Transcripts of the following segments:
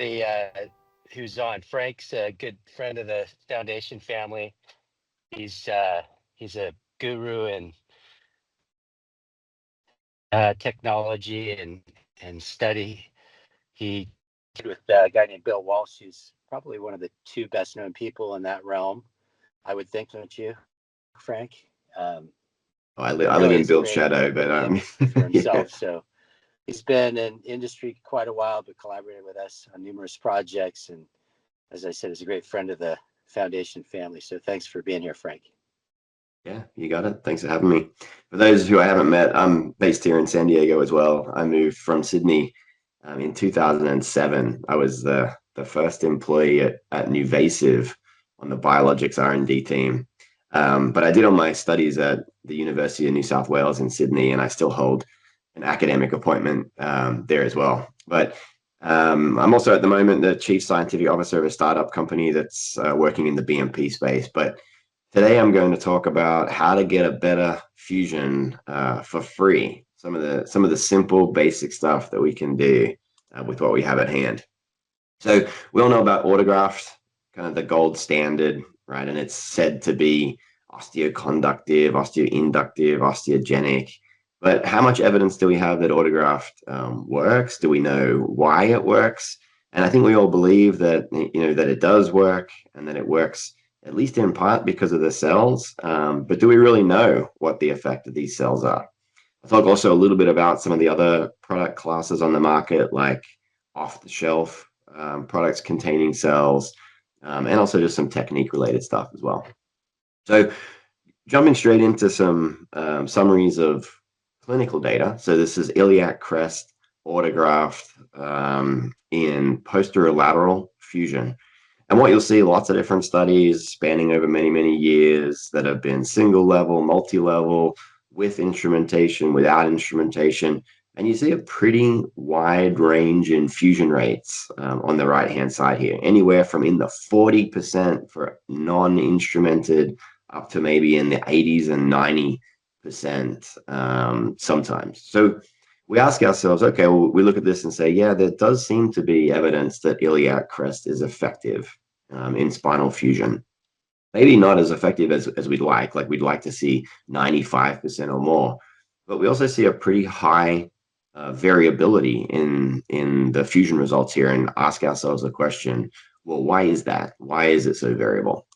everybody who's on. Frank's a good friend of the foundation family. He's uh, he's a guru in technology and study. He with a guy named Bill Walsh, who's probably one of the two best known people in that realm. I would think, don't you, Frank? Um, I but live really in has Bill's created shadow, a but big name for yeah. himself. So he's been in industry quite a while, but collaborated with us on numerous projects. And as I said, is a great friend of the foundation family. So thanks for being here, Frank. Yeah, you got it. Thanks for having me. For those who I haven't met, I'm based here in San Diego as well. I moved from Sydney in 2007. I was the first employee at Vizesi on the biologics R&D team. But I did all my studies at the University of New South Wales in Sydney, and I still hold an academic appointment there as well. But I'm also at the moment the chief scientific officer of a startup company that's working in the BMP space. But today, I'm going to talk about how to get a better fusion for free. Some of the simple, basic stuff that we can do with what we have at hand. So we all know about autograft, kind of the gold standard, right? And it's said to be osteoconductive, osteoinductive, osteogenic. But how much evidence do we have that autograft works? Do we know why it works? And I think we all believe that that it does work and that it works at least in part because of the cells. But do we really know what the effect of these cells are? I'll talk also a little bit about some of the other product classes on the market, like off-the-shelf products containing cells, and also just some technique-related stuff as well. So jumping straight into some summaries of clinical data. So this is iliac crest autograft in posterolateral fusion. And what you'll see, lots of different studies spanning over many, many years that have been single level, multi-level, with instrumentation, without instrumentation. And you see a pretty wide range in fusion rates on the right-hand side here, anywhere from in the 40% for non-instrumented up to maybe in the 80s and 90% sometimes. So we ask ourselves, okay, well, we look at this and say, yeah, there does seem to be evidence that iliac crest is effective in spinal fusion. Maybe not as effective as we'd like we'd like to see 95% or more, but we also see a pretty high variability in the fusion results here and ask ourselves the question, well, why is that? Why is it so variable?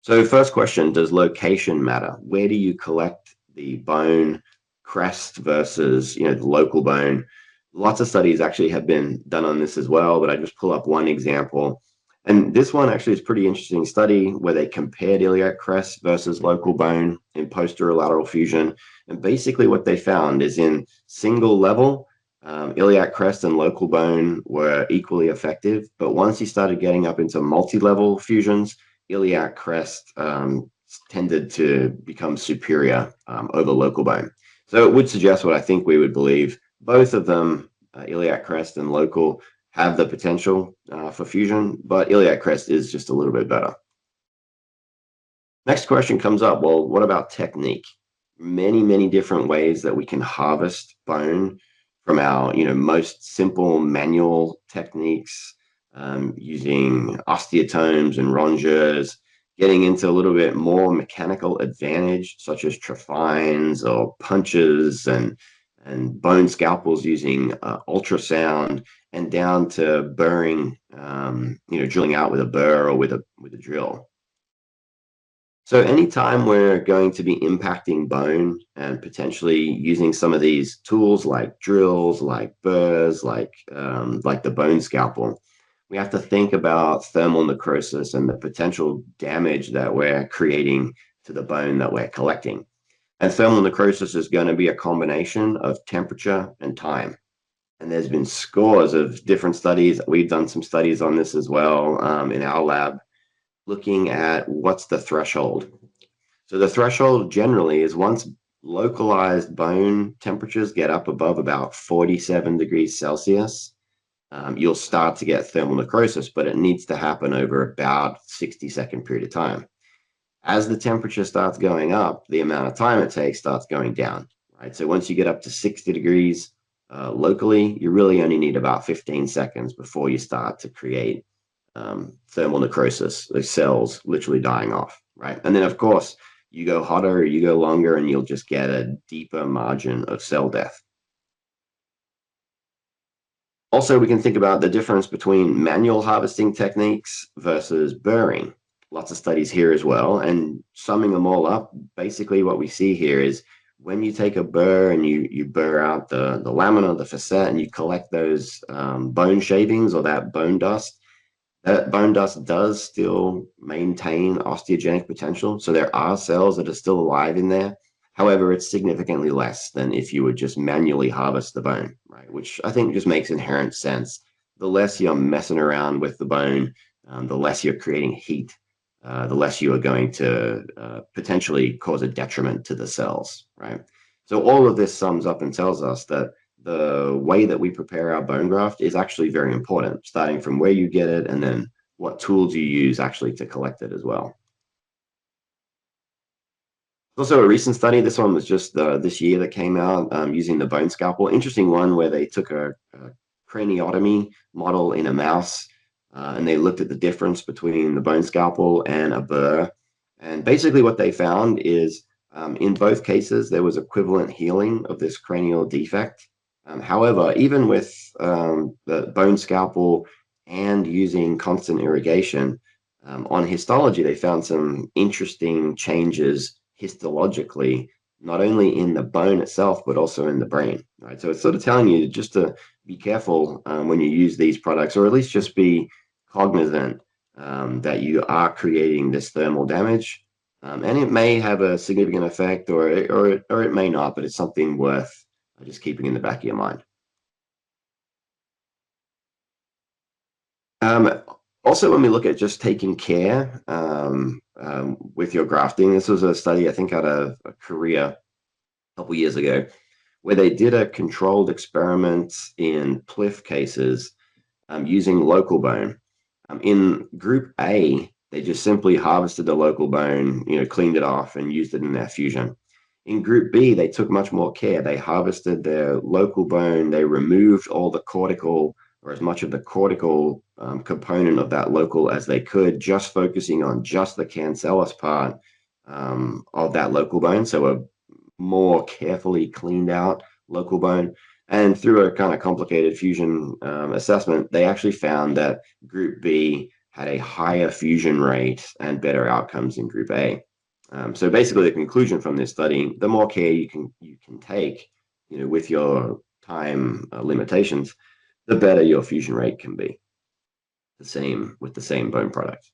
So first question, does location matter? Where do you collect the bone crest versus, the local bone? Lots of studies actually have been done on this as well, but I just pull up one example. And this one actually is a pretty interesting study where they compared iliac crest versus local bone in posterolateral fusion. And basically what they found is in single level, iliac crest and local bone were equally effective. But once you started getting up into multi-level fusions, iliac crest tended to become superior over local bone. So it would suggest what I think we would believe. Both of them, iliac crest and local, have the potential for fusion, but iliac crest is just a little bit better. Next question comes up, well, what about technique? Many, many different ways that we can harvest bone from our, most simple manual techniques, using osteotomes and rongeurs, getting into a little bit more mechanical advantage, such as trephinds or punches and bone scalpels using ultrasound, and down to burring, drilling out with a burr or with a drill. So anytime we're going to be impacting bone and potentially using some of these tools like drills, like burrs, like the bone scalpel, we have to think about thermal necrosis and the potential damage that we're creating to the bone that we're collecting. And thermal necrosis is going to be a combination of temperature and time. And there's been scores of different studies. We've done some studies on this as well in our lab, looking at what's the threshold. So the threshold generally is once localized bone temperatures get up above about 47 degrees Celsius, you'll start to get thermal necrosis, but it needs to happen over about 60-second period of time. As the temperature starts going up, the amount of time it takes starts going down, right? So once you get up to 60 degrees locally, you really only need about 15 seconds before you start to create thermal necrosis, the cells literally dying off, right? And then, of course, you go hotter, you go longer, and you'll just get a deeper margin of cell death. Also, we can think about the difference between manual harvesting techniques versus burring. Lots of studies here as well. And summing them all up, basically what we see here is when you take a burr and you burr out the lamina, the facet, and you collect those bone shavings or that bone dust, that bone dust does still maintain osteogenic potential. So there are cells that are still alive in there. However, it's significantly less than if you would just manually harvest the bone, right? Which I think just makes inherent sense. The less you're messing around with the bone, the less you're creating heat, the less you are going to potentially cause a detriment to the cells, right? So all of this sums up and tells us that the way that we prepare our bone graft is actually very important, starting from where you get it and then what tools you use actually to collect it as well. Also, a recent study, this one was just this year that came out using the bone scalpel. Interesting one where they took a craniotomy model in a mouse and they looked at the difference between the bone scalpel and a burr. And basically, what they found is in both cases, there was equivalent healing of this cranial defect. However, even with the bone scalpel and using constant irrigation, on histology, they found some interesting changes histologically, not only in the bone itself, but also in the brain, right? So it's sort of telling you just to be careful when you use these products, or at least just be cognizant that you are creating this thermal damage. And it may have a significant effect or it may not, but it's something worth just keeping in the back of your mind. Um, Also, when we look at just taking care with your grafting, this was a study I think out of Korea a couple years ago, where they did a controlled experiment in PLIF cases using local bone. In group A, they just simply harvested the local bone, cleaned it off and used it in their fusion. In group B, they took much more care. They harvested their local bone, they removed all the cortical or as much of the cortical component of that local as they could, just focusing on just the cancellous part of that local bone. So a more carefully cleaned out local bone. And through a kind of complicated fusion assessment, they actually found that Group B had a higher fusion rate and better outcomes in Group A. So basically, the conclusion from this study: the more care you can take, with your time limitations, the better your fusion rate can be. The same with the same bone product.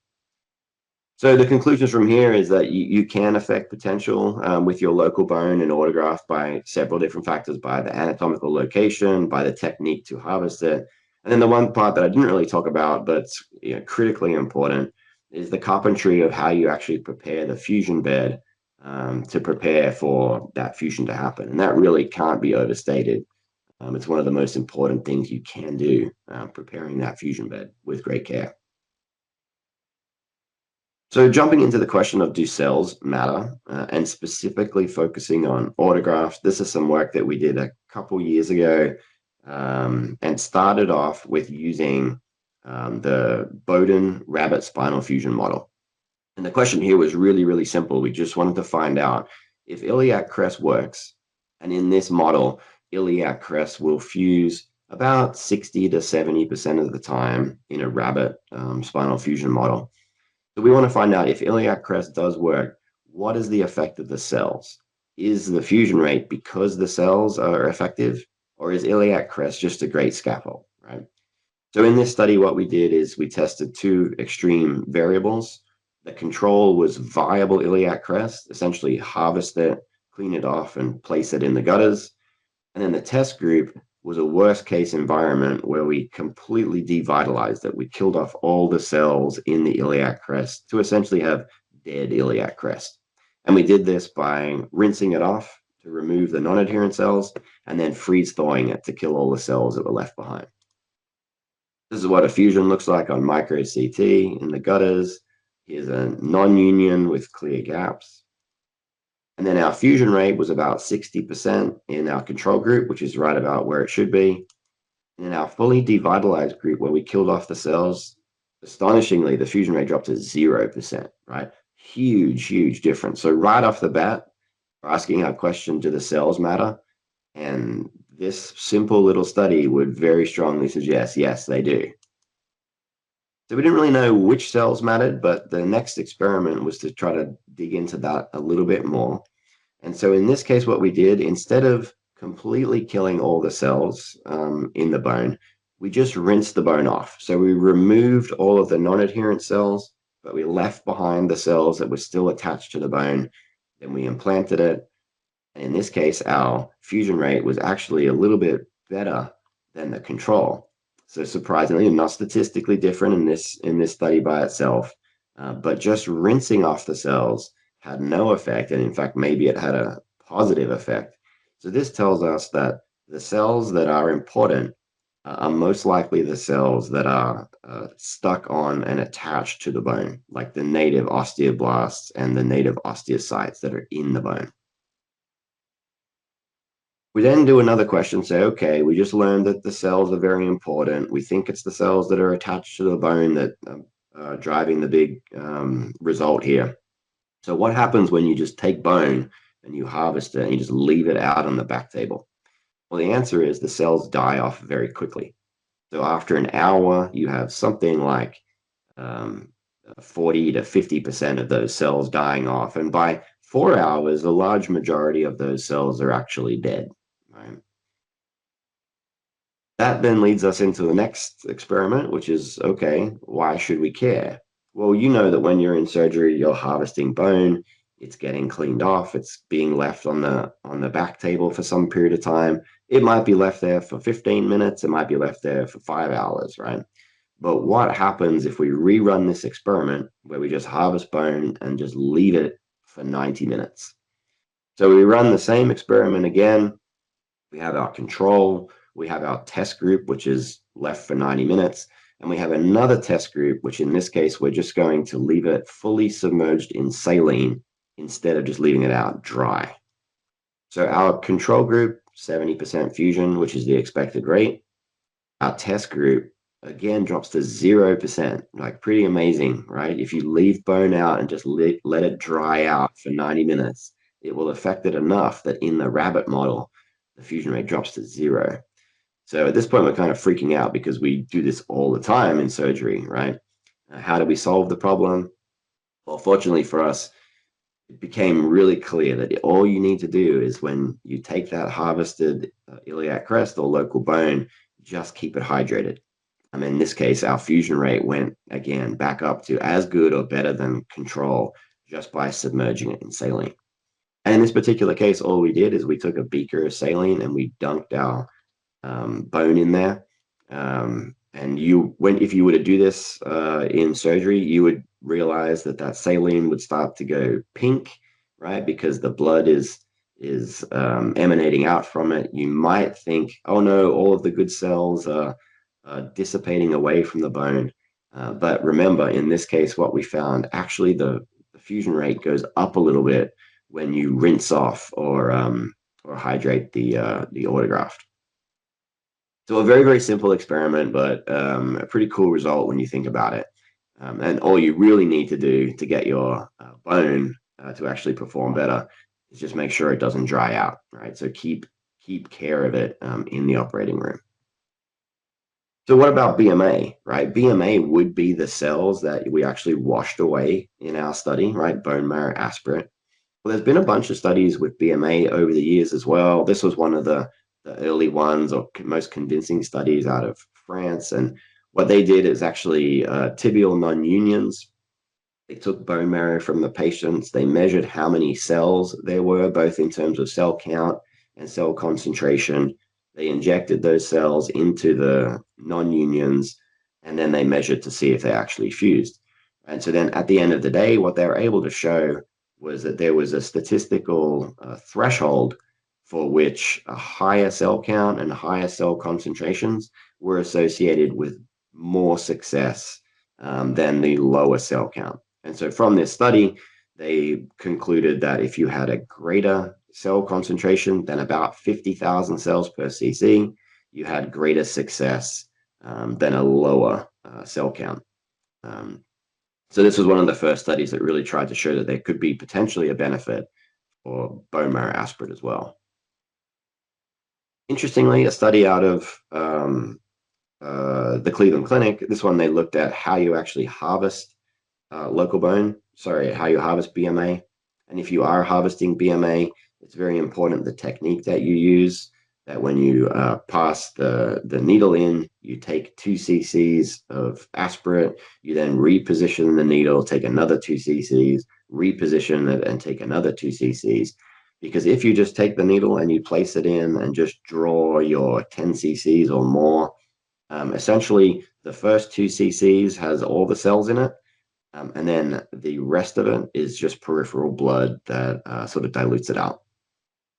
So the conclusions from here is that you can affect potential with your local bone and autograft by several different factors, by the anatomical location, by the technique to harvest it. And then the one part that I didn't really talk about, but it's critically important, is the carpentry of how you actually prepare the fusion bed to prepare for that fusion to happen. And that really can't be overstated. It's one of the most important things you can do, preparing that fusion bed with great care. So jumping into the question of do cells matter, and specifically focusing on autografts, this is some work that we did a couple years ago, and started off with using the Bowden rabbit spinal fusion model. And the question here was really, really simple. We just wanted to find out if iliac crest works. And in this model, iliac crest will fuse about 60 to 70% of the time in a rabbit spinal fusion model. So we want to find out if iliac crest does work, what is the effect of the cells? Is the fusion rate because the cells are effective, or is iliac crest just a great scaffold, right? So in this study, what we did is we tested two extreme variables. The control was viable iliac crest, essentially harvest it, clean it off, and place it in the gutters. And then the test group was a worst case environment where we completely devitalized it. We killed off all the cells in the iliac crest to essentially have dead iliac crest. And we did this by rinsing it off to remove the non-adherent cells and then freeze thawing it to kill all the cells that were left behind. This is what a fusion looks like on micro CT in the gutters. Here's a non-union with clear gaps. And then our fusion rate was about 60% in our control group, which is right about where it should be. And in our fully devitalized group, where we killed off the cells, astonishingly, the fusion rate dropped to 0%, right? Huge, huge difference. So right off the bat, we're asking our question, do the cells matter? And this simple little study would very strongly suggest, yes, they do. So we didn't really know which cells mattered, but the next experiment was to try to dig into that a little bit more. And so in this case, what we did, instead of completely killing all the cells in the bone, we just rinsed the bone off. So we removed all of the non-adherent cells, but we left behind the cells that were still attached to the bone. Then we implanted it. And in this case, our fusion rate was actually a little bit better than the control. So surprisingly, not statistically different in this study by itself, but just rinsing off the cells had no effect, and in fact, maybe it had a positive effect. So this tells us that the cells that are important are most likely the cells that are stuck on and attached to the bone, like the native osteoblasts and the native osteocytes that are in the bone. We then do another question, say, okay, we just learned that the cells are very important. We think it's the cells that are attached to the bone that are driving the big result here. So what happens when you just take bone and you harvest it and you just leave it out on the back table? Well, the answer is the cells die off very quickly. So after an hour, you have something like um, 40 to 50% of those cells dying off. And by 4 hours, a large majority of those cells are actually dead. Right? That then leads us into the next experiment, which is, okay, why should we care? Well, you know that when you're in surgery, you're harvesting bone, it's getting cleaned off, it's being left on the back table for some period of time. It might be left there for 15 minutes, it might be left there for 5 hours, right? But what happens if we rerun this experiment where we just harvest bone and just leave it for 90 minutes? So we run the same experiment again. We have our control, we have our test group, which is left for 90 minutes, and we have another test group, which in this case, we're just going to leave it fully submerged in saline instead of just leaving it out dry. So our control group, 70% fusion, which is the expected rate. Our test group, again, drops to 0%, like pretty amazing, right? If you leave bone out and just let it dry out for 90 minutes, it will affect it enough that in the rabbit model, the fusion rate drops to 0. So at this point, we're kind of freaking out because we do this all the time in surgery, right? How do we solve the problem? Well, fortunately for us, it became really clear that all you need to do is when you take that harvested iliac crest or local bone, just keep it hydrated. In this case, our fusion rate went again back up to as good or better than control just by submerging it in saline. And in this particular case, all we did is we took a beaker of saline and we dunked our bone in there. And if you were to do this in surgery, you would realize that that saline would start to go pink, right? Because the blood is emanating out from it. You might think, oh no, all of the good cells are dissipating away from the bone. But remember, in this case, what we found, actually the fusion rate goes up a little bit when you rinse off or hydrate the autograft. So a very, very simple experiment, but a pretty cool result when you think about it. And all you really need to do to get your bone to actually perform better is just make sure it doesn't dry out, right? So keep care of it in the operating room. So what about BMA, right? BMA would be the cells that we actually washed away in our study, right? Bone marrow aspirate. Well, there's been a bunch of studies with BMA over the years as well. This was one of the early ones or most convincing studies out of France. And what they did is actually tibial non-unions. They took bone marrow from the patients. They measured how many cells there were, both in terms of cell count and cell concentration. They injected those cells into the non-unions, and then they measured to see if they actually fused. And so then at the end of the day, what they were able to show was that there was a statistical threshold for which a higher cell count and higher cell concentrations were associated with more success than the lower cell count. And so from this study, they concluded that if you had a greater cell concentration than about 50,000 cells per cc, you had greater success than a lower cell count. So this was one of the first studies that really tried to show that there could be potentially a benefit for bone marrow aspirate as well. Interestingly, a study out of the Cleveland Clinic, this one they looked at how you actually harvest how you harvest BMA. And if you are harvesting BMA, it's very important the technique that you use, that when you pass the needle in, you take 2 cc's of aspirate, you then reposition the needle, take another 2 cc's, reposition it, and take another 2 cc's. Because if you just take the needle and you place it in and just draw your 10 cc's or more, essentially the first 2 cc's has all the cells in it, and then the rest of it is just peripheral blood that sort of dilutes it out.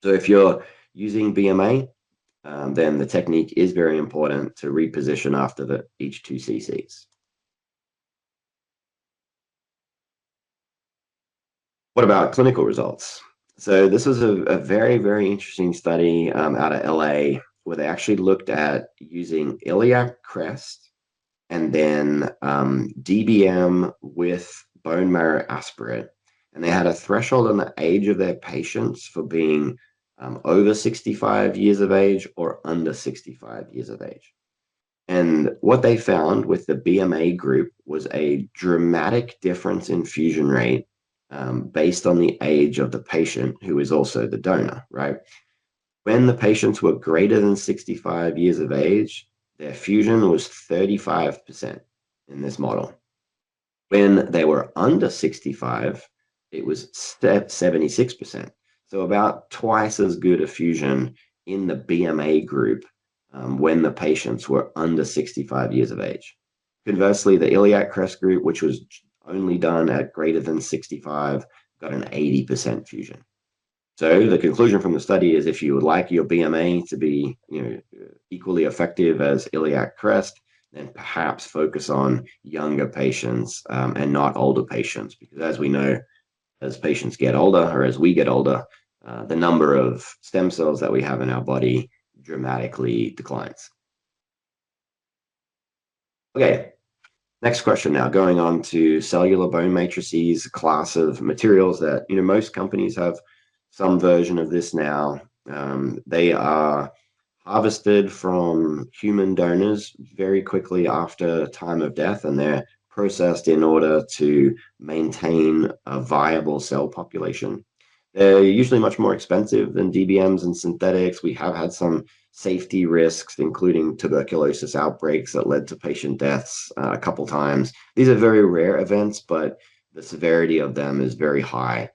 So if you're using BMA, then the technique is very important to reposition after each 2 cc's. What about clinical results? So this was a very, very interesting study out of LA where they actually looked at using iliac crest and then DBM with bone marrow aspirate. And they had a threshold on the age of their patients for being over 65 years of age or under 65 years of age. And what they found with the BMA group was a dramatic difference in fusion rate based on the age of the patient who is also the donor, right? When the patients were greater than 65 years of age, their fusion was 35% in this model. When they were under 65, it was 76%. So about twice as good a fusion in the BMA group when the patients were under 65 years of age. Conversely, the iliac crest group, which was only done at greater than 65, got an 80% fusion. So the conclusion from the study is if you would like your BMA to be equally effective as iliac crest, then perhaps focus on younger patients and not older patients, because as we know, as patients get older or as we get older, the number of stem cells that we have in our body dramatically declines. Okay, next question now, going on to cellular bone matrices, a class of materials that most companies have some version of this now. They are harvested from human donors very quickly after time of death, and they're processed in order to maintain a viable cell population. They're usually much more expensive than DBMs and synthetics. We have had some safety risks, including tuberculosis outbreaks that led to patient deaths a couple times. These are very rare events, but the severity of them is very high.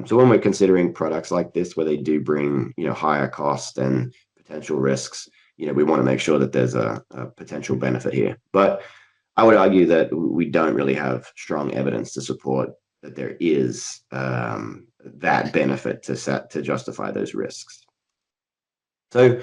So when we're considering products like this, where they do bring higher costs and potential risks, we want to make sure that there's a potential benefit here. But I would argue that we don't really have strong evidence to support that there is that benefit to justify those risks. So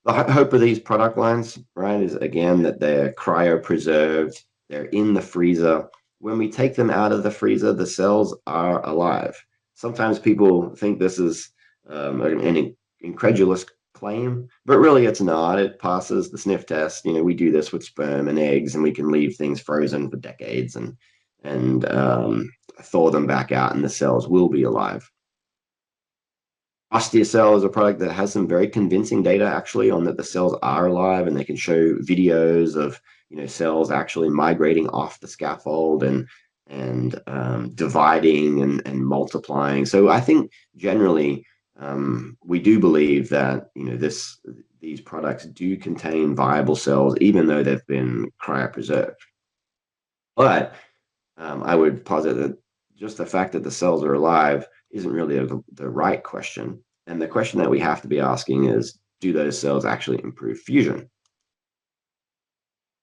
the hope of these product lines, right, is again that they're cryopreserved, they're in the freezer. When we take them out of the freezer, the cells are alive. Sometimes people think this is an incredulous claim, but really it's not. It passes the sniff test. We do this with sperm and eggs, and we can leave things frozen for decades and thaw them back out, and the cells will be alive. Osteocell is a product that has some very convincing data actually on that the cells are alive, and they can show videos of cells actually migrating off the scaffold and dividing and multiplying. So I think generally we do believe that these products do contain viable cells, even though they've been cryopreserved. But I would posit that just the fact that the cells are alive isn't really the right question. And the question that we have to be asking is, do those cells actually improve fusion?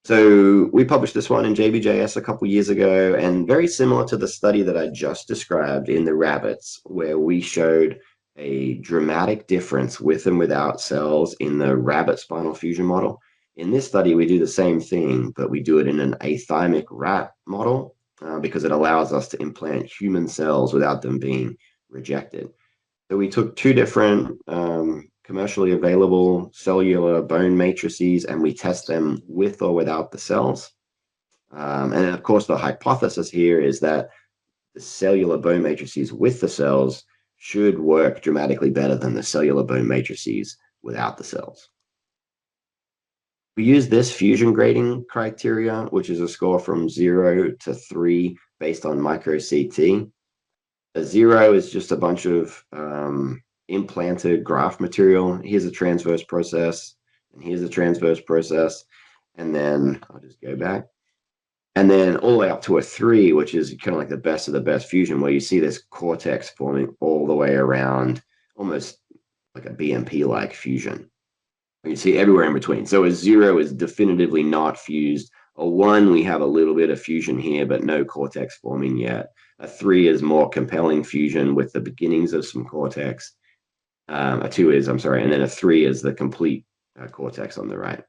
So we published this one in JBJS a couple years ago, and very similar to the study that I just described in the rabbits, where we showed a dramatic difference with and without cells in the rabbit spinal fusion model. In this study, we do the same thing, but we do it in an athymic rat model. because it allows us to implant human cells without them being rejected. So we took two different commercially available cellular bone matrices and we test them with or without the cells. And of course, the hypothesis here is that the cellular bone matrices with the cells should work dramatically better than the cellular bone matrices without the cells. We use this fusion grading criteria, which is a score from 0 to 3 based on micro CT. A 0 is just a bunch of implanted graft material. Here's a transverse process, and here's a transverse process. And then I'll just go back. And then all the way up to a 3, which is kind of like the best of the best fusion, where you see this cortex forming all the way around, almost like a BMP-like fusion. You see everywhere in between. So a 0 is definitively not fused. A 1, we have a little bit of fusion here, but no cortex forming yet. A 3 is more compelling fusion with the beginnings of some cortex. A 2 is, I'm sorry, and then a 3 is the complete cortex on the right.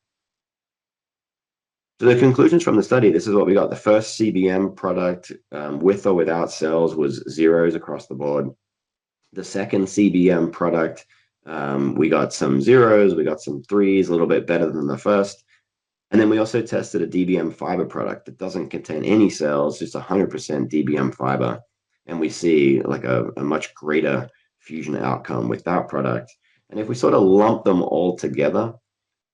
So the conclusions from the study, this is what we got. The first CBM product with or without cells was 0s across the board. The second CBM product, we got some 0s, we got some 3s, a little bit better than the first. And then we also tested a DBM fiber product that doesn't contain any cells, just 100% DBM fiber. And we see like a much greater fusion outcome with that product. And if we sort of lump them all together,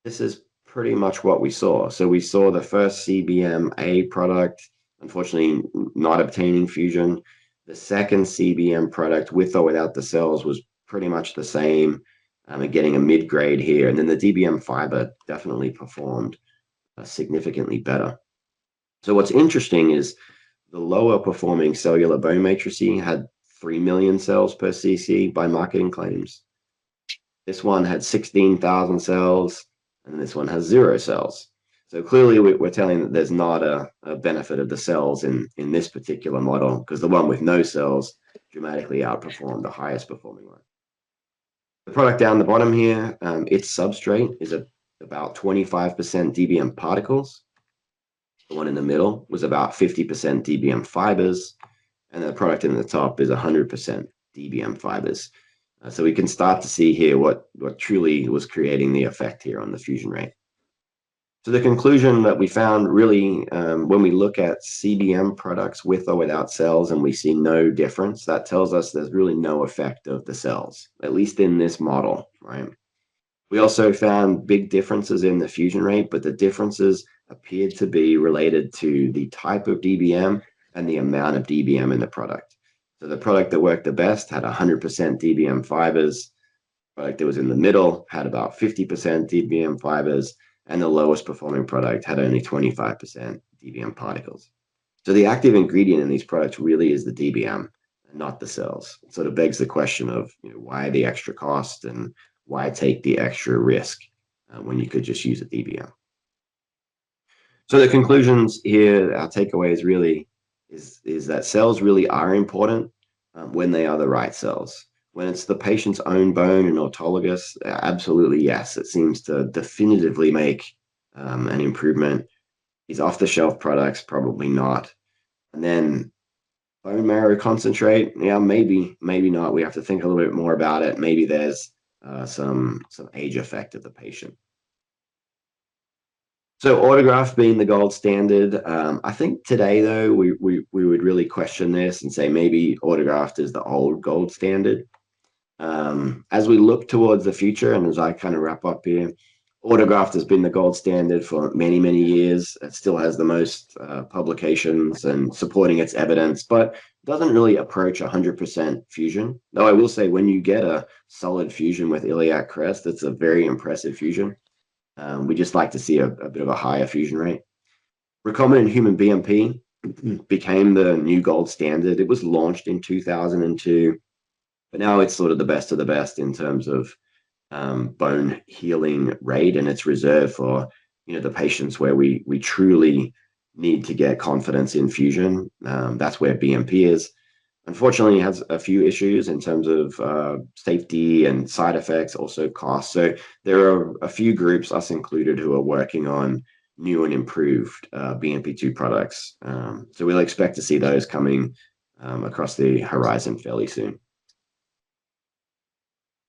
this is pretty much what we saw. So we saw the first CBM-A product, unfortunately not obtaining fusion. The second CBM product with or without the cells was pretty much the same, and getting a mid-grade here. And then the DBM fiber definitely performed significantly better. So what's interesting is the lower performing cellular bone matrice had 3 million cells per cc by marketing claims. This one had 16,000 cells, and this one has 0 cells. So clearly we're telling that there's not a benefit of the cells in this particular model, because the one with no cells dramatically outperformed the highest performing one. The product down the bottom here, its substrate is about 25% DBM particles. The one in the middle was about 50% DBM fibers, and the product in the top is 100% DBM fibers. So we can start to see here what truly was creating the effect here on the fusion rate. So the conclusion that we found really, when we look at CBM products with or without cells and we see no difference, that tells us there's really no effect of the cells, at least in this model, right? We also found big differences in the fusion rate, but the differences appeared to be related to the type of DBM and the amount of DBM in the product. So the product that worked the best had 100% DBM fibers. The product that was in the middle had about 50% DBM fibers, and the lowest performing product had only 25% DBM particles. So the active ingredient in these products really is the DBM, not the cells. It sort of begs the question of, why the extra cost and why take the extra risk when you could just use a DBM. So the conclusions here, our takeaways really is that cells really are important when they are the right cells. When it's the patient's own bone and autologous, absolutely yes, it seems to definitively make an improvement. These off-the-shelf products, probably not. And then bone marrow concentrate, yeah, maybe not. We have to think a little bit more about it. Maybe there's some age effect of the patient. So autograft being the gold standard, I think today though we would really question this and say maybe autograft is the old gold standard. As we look towards the future, and as I kind of wrap up here, autograft has been the gold standard for many, many years. It still has the most publications and supporting its evidence, but doesn't really approach 100% fusion. Though I will say when you get a solid fusion with iliac crest, it's a very impressive fusion. We just like to see a bit of a higher fusion rate. Recombinant human BMP became the new gold standard. It was launched in 2002, but now it's sort of the best of the best in terms of bone healing rate, and it's reserved for the patients where we truly need to get confidence in fusion. That's where BMP is. Unfortunately, it has a few issues in terms of safety and side effects, also cost. So there are a few groups, us included, who are working on new and improved BMP2 products. So we'll expect to see those coming across the horizon fairly soon.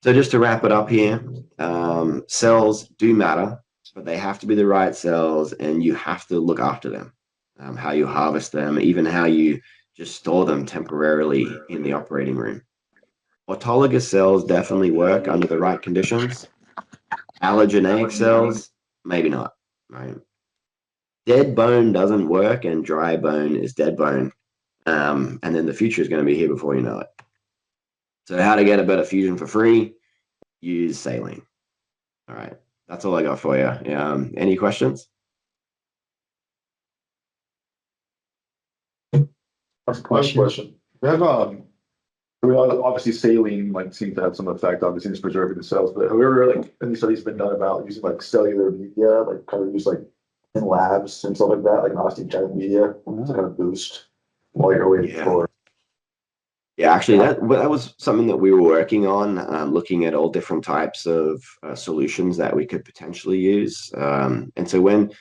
So just to wrap it up here, cells do matter, but they have to be the right cells, and you have to look after them. How you harvest them, even how you just store them temporarily in the operating room. Autologous cells definitely work under the right conditions. Allogeneic cells, maybe not, right? Dead bone doesn't work, and dry bone is dead bone. And then the future is going to be here before you know it. So how to get a better fusion for free? Use saline. All right, that's all I got for you. Any questions? That's a question. We have obviously saline like seems to have some effect, obviously in preserving the cells. But have you ever like any studies been done about using like cellular media, like kind of use like in labs and stuff like that, like non-steam media to kind of boost while you're waiting for? Yeah, actually, that was something that we were working on, looking at all different types of solutions that we could potentially use. And so when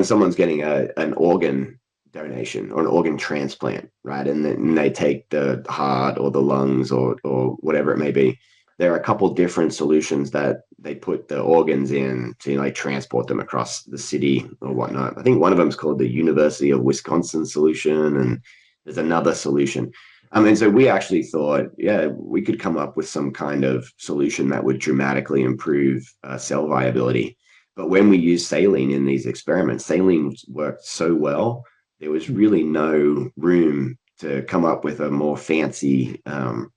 someone's getting an organ donation or an organ transplant, right, and then they take the heart or the lungs or whatever it may be, there are a couple different solutions that they put the organs in to like transport them across the city or whatnot. I think one of them is called the University of Wisconsin solution, and there's another solution. And so we actually thought, yeah, we could come up with some kind of solution that would dramatically improve cell viability. But when we used saline in these experiments, saline worked so well, there was really no room to come up with a more fancy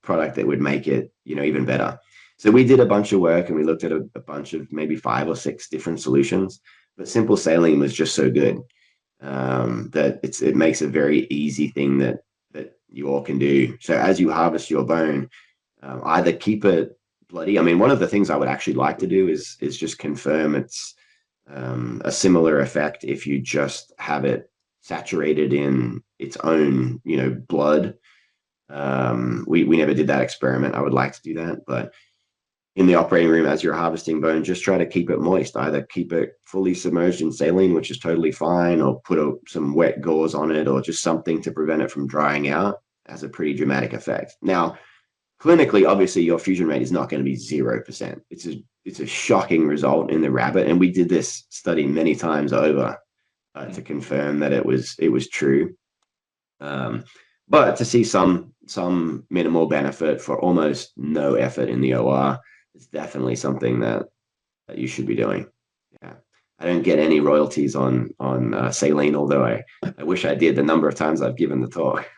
product that would make it, even better. So we did a bunch of work and we looked at a bunch of maybe 5 or 6 different solutions, but simple saline was just so good that it makes a very easy thing that you all can do. So as you harvest your bone, either keep it bloody. I mean, one of the things I would actually like to do is just confirm it's a similar effect if you just have it saturated in its own, blood. We never did that experiment. I would like to do that, but in the operating room as you're harvesting bone, just try to keep it moist. Either keep it fully submerged in saline, which is totally fine, or put some wet gauze on it, or just something to prevent it from drying out. Has a pretty dramatic effect. Now, clinically, obviously, your fusion rate is not going to be 0%. It's a shocking result in the rabbit, and we did this study many times over to confirm that it was true. But to see some minimal benefit for almost no effort in the OR is definitely something that you should be doing. Yeah, I don't get any royalties on saline, although I wish I did. The number of times I've given the talk.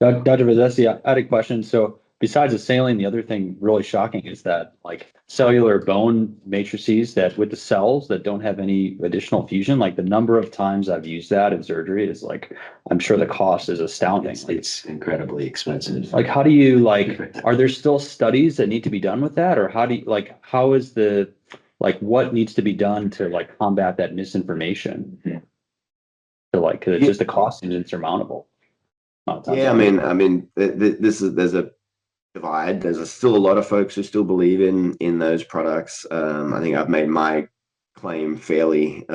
Dr. Vizesi, I had a question. So besides the saline, the other thing really shocking is that like cellular bone matrices that with the cells that don't have any additional fusion, like the number of times I've used that in surgery is like, I'm sure the cost is astounding. It's incredibly expensive. Like, how do you are there still studies that need to be done with that? Or how is what needs to be done to like combat that misinformation? Cause it's just the cost is insurmountable. Yeah, I mean, there's a divide. There's still a lot of folks who still believe in those products. I think I've made my claim fairly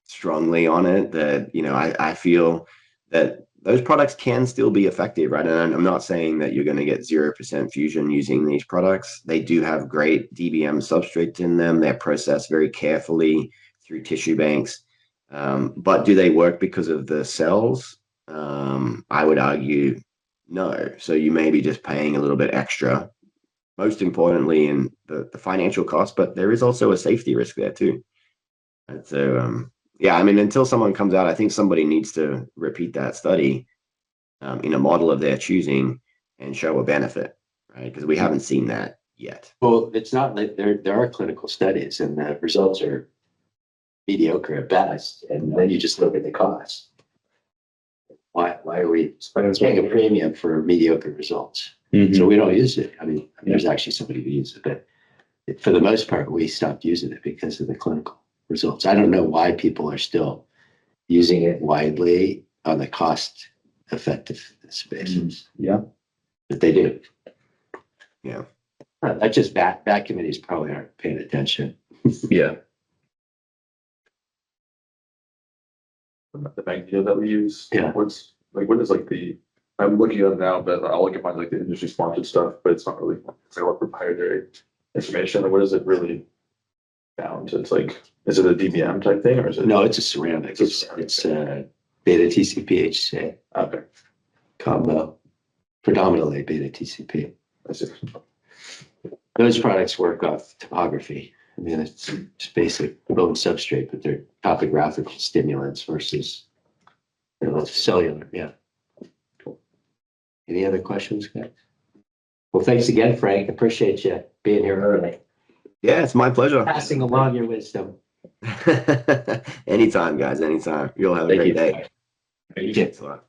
strongly on it that I feel that those products can still be effective, right? And I'm not saying that you're going to get 0% fusion using these products. They do have great DBM substrates in them. They're processed very carefully through tissue banks. But do they work because of the cells? I would argue no. So you may be just paying a little bit extra, most importantly in the financial cost, but there is also a safety risk there too. And so, yeah, I mean, until someone comes out, I think somebody needs to repeat that study in a model of their choosing and show a benefit, right? Because we haven't seen that yet. Well, it's not like there are clinical studies and the results are mediocre at best, and then you just look at the cost. Why are we paying a premium for mediocre results? Mhm. So we don't use it. I mean, there's actually somebody who uses it, but for the most part, we stopped using it because of the clinical results. I don't know why people are still using it widely on the cost effectiveness basis. Yeah. But they do. Yeah. That's just back committees probably aren't paying attention. Yeah. the magneto that we use. Yeah. What's like, what is like I'm looking at it now, but I'll look at my like the industry sponsored stuff, but it's not really, it's like proprietary information. Like, what is it really down to? It's like, is it a DBM type thing or is it? No, it's a ceramic. It's beta TCP HCA Okay, combo, predominantly beta TCP. I see. Those products work off topography. I mean, it's just basic bone substrate, but they're topographical stimulants versus cellular. Yeah. Cool. Any other questions, guys? Well, thanks again, Frank. Appreciate you being here early, Yeah, it's my pleasure. passing along your wisdom. Anytime, guys, anytime. You'll have a Thank great you. day. Thank you. Thanks a lot.